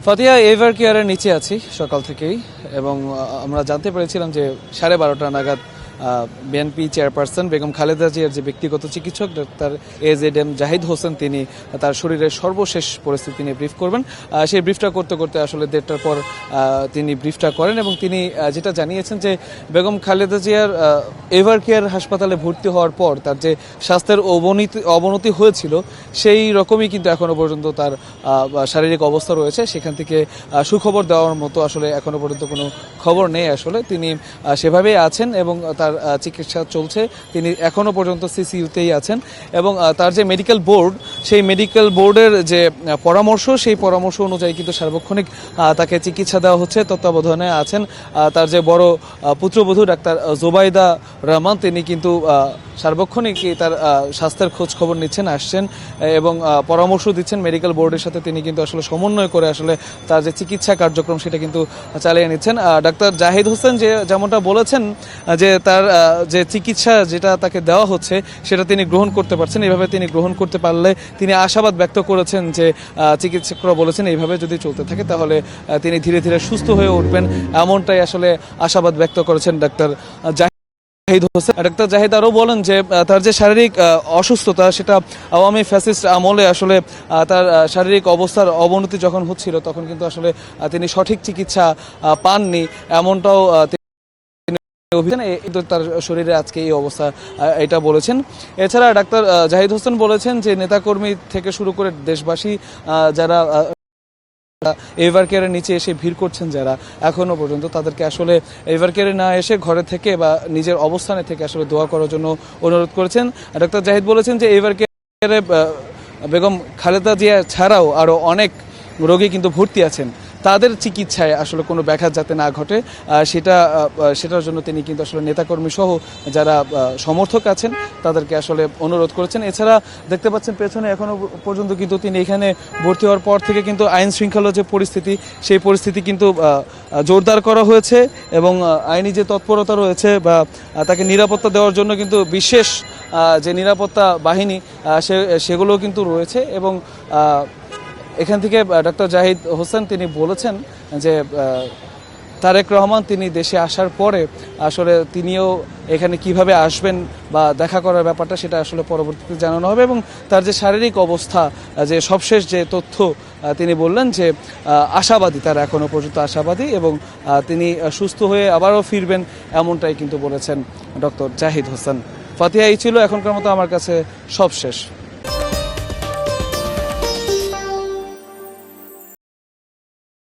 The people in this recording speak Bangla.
ফাতিহা এভার কেয়ারের নিচে আছি সকাল থেকেই এবং আমরা জানতে পেরেছিলাম যে 12:30টা নাগাদ বিএনপি চেয়ারপারসন বেগম খালেদা জিয়ার যে ব্যক্তিগত চিকিৎসক ডাক্তার AZM জাহিদ হোসেন তিনি তার শরীরের সর্বশেষ পরিস্থিতি নিয়ে ব্রিফ করবেন। সেই ব্রিফটা করতে করতে আসলে 1:30টার পর তিনি ব্রিফটা করেন এবং তিনি যেটা জানিয়েছেন যে বেগম খালেদা জিয়ার এভার কেয়ার হাসপাতালে ভর্তি হওয়ার পর তার যে স্বাস্থ্যের অবনতি হয়েছিল সেই রকমই কিন্তু এখনো পর্যন্ত তার শারীরিক অবস্থা রয়েছে। সেখান থেকে সুখবর দেওয়ার মতো আসলে এখনো পর্যন্ত কোনো খবর নেই। আসলে তিনি সেভাবেই আছেন এবং তার চিকিৎসা চলছে। তিনি এখনো পর্যন্ত সিসিইউতেই আছেন এবং তার যে মেডিকেল বোর্ড সেই মেডিকেল বোর্ডের যে পরামর্শ সেই পরামর্শ অনুযায়ী কিন্তু সার্বক্ষণিক তাকে চিকিৎসা দেওয়া হচ্ছে। তত্ত্বাবধানে আছেন তার যে বড় পুত্রবধূ ডাক্তার জোবাইদা রহমান, তিনি কিন্তু সার্বক্ষণিকই তার স্বাস্থ্যের খোঁজ খবর নিচ্ছেন, আসছেন এবং পরামর্শ দিচ্ছেন মেডিকেল বোর্ডের সাথে। তিনি কিন্তু আসলে সমন্বয় করে আসলে তার যে চিকিৎসা কার্যক্রম সেটা কিন্তু চালিয়ে নিচ্ছেন। ডাক্তার জাহিদ হোসেন যেমনটা বলেছেন যে তার যে চিকিৎসা যেটা তাকে দেওয়া হচ্ছে সেটা তিনি গ্রহণ করতে পারছেন। এইভাবে তিনি গ্রহণ করতে পারলে তিনি আশাবাদ ব্যক্ত করেছেন যে চিকিৎসকরা বলেছেন এইভাবে যদি চলতে থাকে তাহলে তিনি ধীরে ধীরে সুস্থ হয়ে উঠবেন, এমনটাই আসলে আশাবাদ ব্যক্ত করেছেন ডাক্তার ডাক্তার জাহিদ আরও বলেন যে তার যে শারীরিক অসুস্থতা সেটা আওয়ামী ফ্যাসিস্ট আমলে আসলে তার শারীরিক অবস্থার অবনতি যখন হচ্ছিল তখন কিন্তু আসলে তিনি সঠিক চিকিৎসা পাননি, এমনটাও তার শরীরে আজকে এই অবস্থা এটা বলেছেন। এছাড়া ডাক্তার জাহিদ হোসেন বলেছেন যে নেতাকর্মী থেকে শুরু করে দেশবাসী যারা এভার কেয়ারের নিচে এসে ভিড় করছেন যারা এখনো পর্যন্ত, তাদেরকে আসলে এভার কেয়ারে না এসে ঘরে থেকে বা নিজের অবস্থানে থেকে আসলে দোয়া করার জন্য অনুরোধ করেছেন। ডাক্তার জাহিদ বলেছেন যে এভার কেয়ারে বেগম খালেদা জিয়া ছাড়াও আরও অনেক রোগী কিন্তু ভর্তি আছেন, তাদের চিকিৎসায় আসলে কোনো ব্যাঘাত যাতে না ঘটে সেটার জন্য তিনি কিন্তু আসলে নেতাকর্মী সহ যারা সমর্থক আছেন তাদেরকে আসলে অনুরোধ করেছেন। এছাড়া দেখতে পাচ্ছেন পেছনে এখনো পর্যন্ত কিন্তু তিনি এখানে ভর্তি হওয়ার পর থেকে কিন্তু আইন শৃঙ্খলা যে পরিস্থিতি সেই পরিস্থিতি কিন্তু জোরদার করা হয়েছে এবং আইনি যে তৎপরতা রয়েছে বা তাকে নিরাপত্তা দেওয়ার জন্য কিন্তু বিশেষ যে নিরাপত্তা বাহিনী সেগুলোও কিন্তু রয়েছে এবং এখান থেকে ডাক্তার জাহিদ হোসেন তিনি বলেছেন যে তারেক রহমান তিনি দেশে আসার পরে আসলে তিনিও এখানে কিভাবে আসবেন বা দেখা করার ব্যাপারটা সেটা আসলে পরবর্তীতে জানানো হবে এবং তার যে শারীরিক অবস্থা যে সবশেষ যে তথ্য তিনি বললেন যে আশাবাদী, তার এখনও পর্যন্ত আশাবাদী এবং তিনি সুস্থ হয়ে আবারও ফিরবেন, এমনটাই কিন্তু বলেছেন ডক্টর জাহিদ হোসেন। ফাতিহা, এই ছিল এখনকার মতো আমার কাছে সব শেষ।